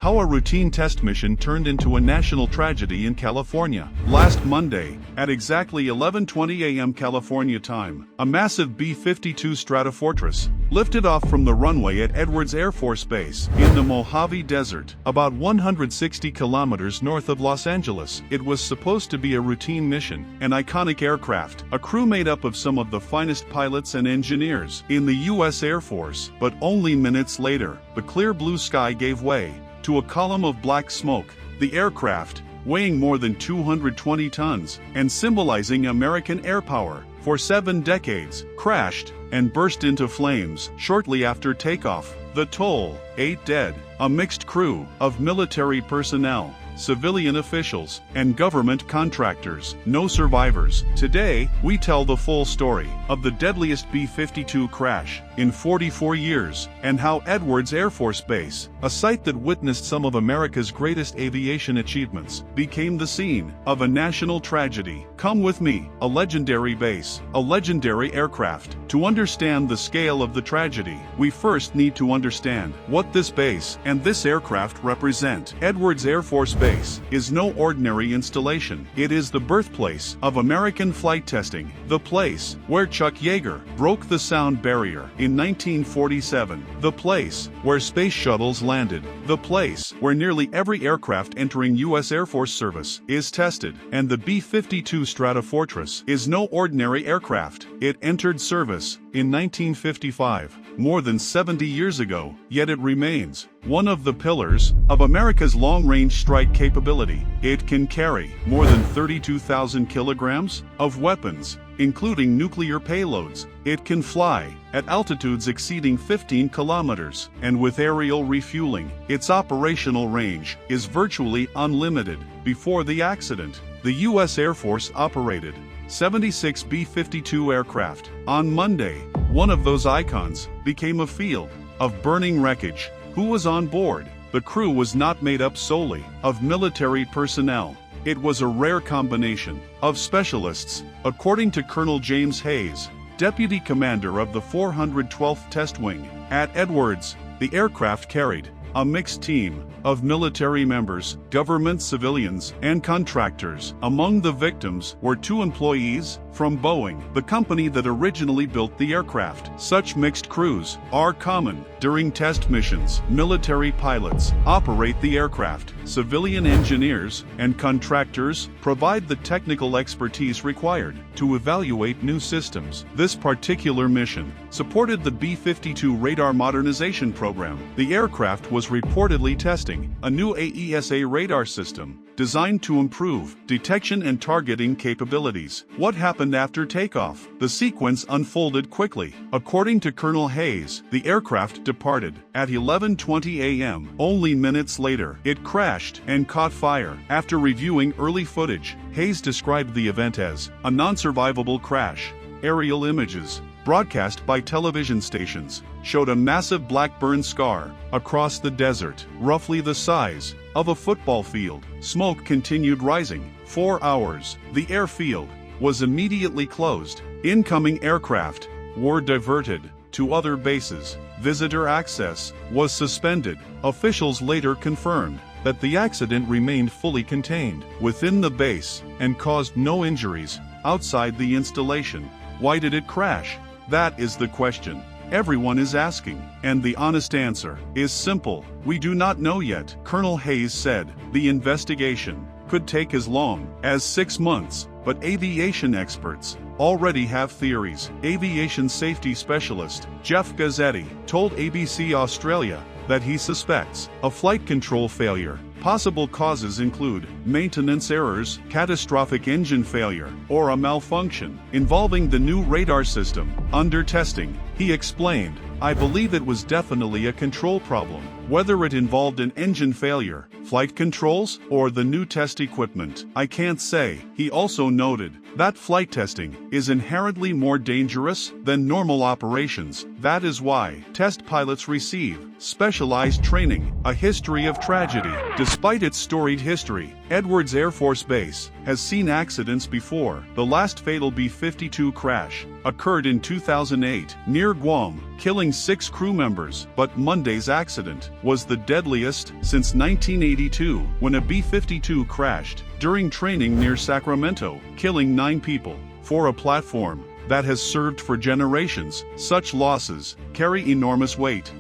How a routine test mission turned into a national tragedy in California. Last Monday, at exactly 11:20 a.m. California time, a massive B-52 Stratofortress lifted off from the runway at Edwards Air Force Base in the Mojave Desert, about 160 kilometers north of Los Angeles. It was supposed to be a routine mission, an iconic aircraft, a crew made up of some of the finest pilots and engineers in the U.S. Air Force. But only minutes later, the clear blue sky gave way to a column of black smoke. The aircraft, weighing more than 220 tons and symbolizing American air power for 7 decades, crashed and burst into flames shortly after takeoff. The toll: 8 dead, a mixed crew of military personnel, civilian officials, and government contractors. No survivors. Today, we tell the full story of the deadliest B-52 crash in 44 years, and how Edwards Air Force Base, a site that witnessed some of America's greatest aviation achievements, became the scene of a national tragedy. Come with me, a legendary base, a legendary aircraft. To understand the scale of the tragedy, we first need to understand what this base and this aircraft represent. Edwards Air Force Base is no ordinary installation. It is the birthplace of American flight testing, the place where Chuck Yeager broke the sound barrier in 1947, the place where space shuttles landed, the place where nearly every aircraft entering U.S. Air Force service is tested. And the B-52 Stratofortress is no ordinary aircraft. It entered service in 1955, more than 70 years ago, yet it remains one of the pillars of America's long-range strike capability. It can carry more than 32,000 kilograms of weapons, including nuclear payloads. It can fly at altitudes exceeding 15 kilometers, and with aerial refueling, its operational range is virtually unlimited. Before the accident, the U.S. Air Force operated 76 B-52 aircraft. On Monday, one of those icons became a field of burning wreckage. Who was on board? The crew was not made up solely of military personnel. It was a rare combination of specialists. According to Colonel James Hayes, deputy commander of the 412th Test Wing at Edwards, the aircraft carried a mixed team of military members, government civilians, and contractors. Among the victims were 2 employees from Boeing, the company that originally built the aircraft. Such mixed crews are common during test missions. Military pilots operate the aircraft. Civilian engineers and contractors provide the technical expertise required to evaluate new systems. This particular mission supported the B-52 radar modernization program. The aircraft was reportedly testing a new AESA radar system designed to improve detection and targeting capabilities. What happened after takeoff? The sequence unfolded quickly. According to Colonel Hayes, the aircraft departed at 11:20 a.m. Only minutes later, it crashed and caught fire. After reviewing early footage, Hayes described the event as a non-survivable crash. Aerial images, broadcast by television stations, showed a massive black burn scar across the desert, roughly the size of a football field. Smoke continued rising. 4 hours. The airfield was immediately closed. Incoming aircraft were diverted to other bases. Visitor access was suspended. Officials later confirmed that the accident remained fully contained within the base and caused no injuries outside the installation. Why did it crash? That is the question everyone is asking, and the honest answer is simple: we do not know yet. Colonel Hayes said the investigation could take as long as 6 months, but aviation experts already have theories. Aviation safety specialist Jeff Gazzetti told ABC Australia that he suspects a flight control failure. Possible causes include maintenance errors, catastrophic engine failure, or a malfunction involving the new radar system. Under testing, he explained, "I believe it was definitely a control problem. Whether it involved an engine failure, flight controls, or the new test equipment, I can't say." He also noted that flight testing is inherently more dangerous than normal operations. That is why test pilots receive specialized training. A history of tragedy. Despite its storied history, Edwards Air Force Base has seen accidents before. The last fatal B-52 crash occurred in 2008 near Guam, killing 6 crew members, but Monday's accident was the deadliest since 1982 when a B-52 crashed during training near Sacramento, killing 9 people. For a platform that has served for generations, such losses carry enormous weight.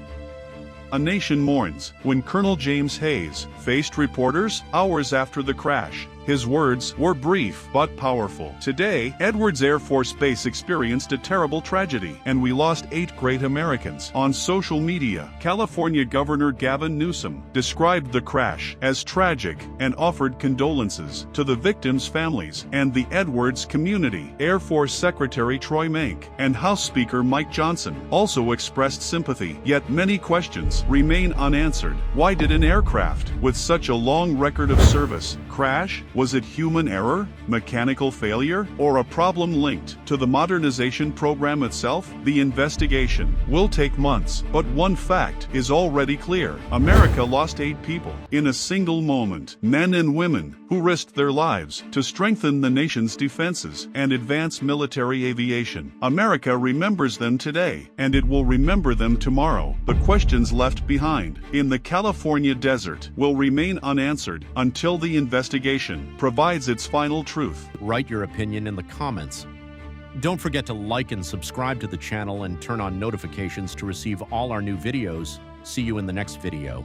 A nation mourns when Colonel James Hayes faced reporters hours after the crash. His words were brief but powerful. Today, Edwards Air Force Base experienced a terrible tragedy, and we lost 8 great Americans. On social media, California Governor Gavin Newsom described the crash as tragic and offered condolences to the victims' families and the Edwards community. Air Force Secretary Troy Mank and House Speaker Mike Johnson also expressed sympathy, yet many questions remain unanswered. Why did an aircraft with such a long record of service crash? Was it human error, mechanical failure, or a problem linked to the modernization program itself? The investigation will take months, but one fact is already clear. America lost 8 people in a single moment, men and women who risked their lives to strengthen the nation's defenses and advance military aviation. America remembers them today, and it will remember them tomorrow. The questions left behind in the California desert will remain unanswered until the investigation provides its final truth. Write your opinion in the comments. Don't forget to like and subscribe to the channel and turn on notifications to receive all our new videos. See you in the next video.